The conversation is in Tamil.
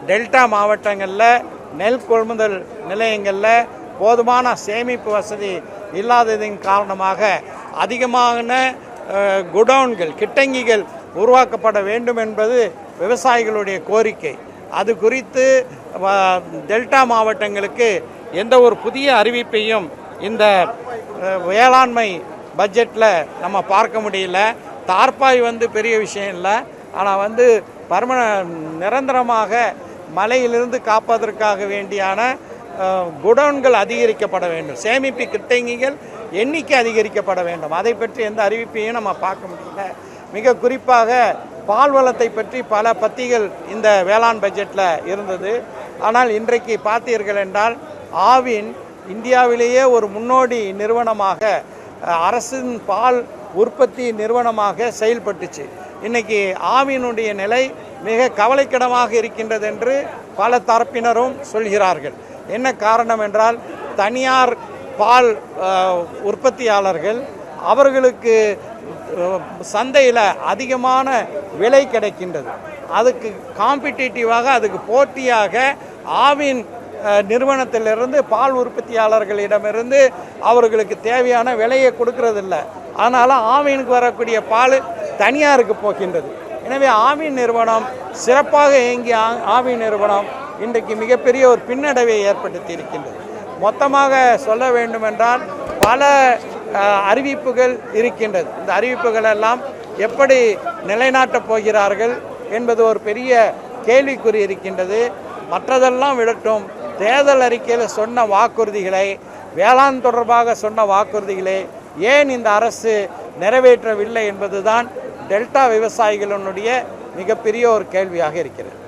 டெல்டா மாவட்டங்களில் நெல் கொள்முதல் நிலையங்களில் போதுமான சேமிப்பு வசதி இல்லாததின் காரணமாக அதிகமான குடவுன்கள் கிட்டங்கிகள் உருவாக்கப்பட வேண்டும் என்பது விவசாயிகளுடைய கோரிக்கை. அது குறித்து டெல்டா மாவட்டங்களுக்கு எந்த ஒரு புதிய அறிவிப்பையும் இந்த வேளாண்மை பட்ஜெட்டில் நம்ம பார்க்க முடியல. தார்பாய் பெரிய விஷயம் இல்லை, ஆனால் நிரந்தரமாக மழையிலிருந்து காப்பதற்காக வேண்டியான குடவுன்கள் அதிகரிக்கப்பட வேண்டும், சேமிப்பு கிட்டங்கிகள் எண்ணிக்கை அதிகரிக்கப்பட வேண்டும். அதை பற்றி எந்த அறிவிப்பையும் நம்ம பார்க்க முடியல. மிக குறிப்பாக பால்வளத்தை பற்றி பல பத்திகள் இந்த வேளாண் பட்ஜெட்டில் இருந்தது. ஆனால் இன்றைக்கு பார்த்தீர்கள் என்றால் ஆவின் இந்தியாவிலேயே ஒரு முன்னோடி நிறுவனமாக அரசின் பால் உற்பத்தி நிறுவனமாக செயல்பட்டுச்சு. இன்றைக்கி ஆவினுடைய நிலை மிக கவலைக்கிடமாக இருக்கின்றது என்று பல தரப்பினரும் சொல்கிறார்கள். என்ன காரணம் என்றால் தனியார் பால் உற்பத்தியாளர்கள் அவர்களுக்கு சந்தையில் அதிகமான விலை கிடைக்கின்றது. அதுக்கு காம்படிட்டிவாக அதுக்கு போட்டியாக ஆவின் நிறுவனத்திலிருந்து பால் உற்பத்தியாளர்களிடமிருந்து அவர்களுக்கு தேவையான விலையை கொடுக்கறதில்லை. அதனால் ஆவினுக்கு வரக்கூடிய பால் தனியாருக்கு போகின்றது. எனவே ஆவின் நிறுவனம் சிறப்பாக இயங்கிய ஆவின் நிறுவனம் இன்றைக்கு மிகப்பெரிய ஒரு பின்னடைவை ஏற்படுத்தி இருக்கின்றது. மொத்தமாக சொல்ல வேண்டுமென்றால் பல அறிவிப்புகள் இருக்கின்றது. இந்த அறிவிப்புகள் எல்லாம் எப்படி நிலைநாட்டப் போகிறார்கள் என்பது ஒரு பெரிய கேள்விக்குறி இருக்கின்றது. மற்றதெல்லாம் விடட்டும், தேர்தல் அறிக்கையில் சொன்ன வாக்குறுதிகளை, வேளாண் தொடர்பாக சொன்ன வாக்குறுதிகளை ஏன் இந்த அரசு நிறைவேற்றவில்லை என்பதுதான் டெல்டா விவசாயிகளுடைய மிகப்பெரிய ஒரு கேள்வியாக இருக்கிறது.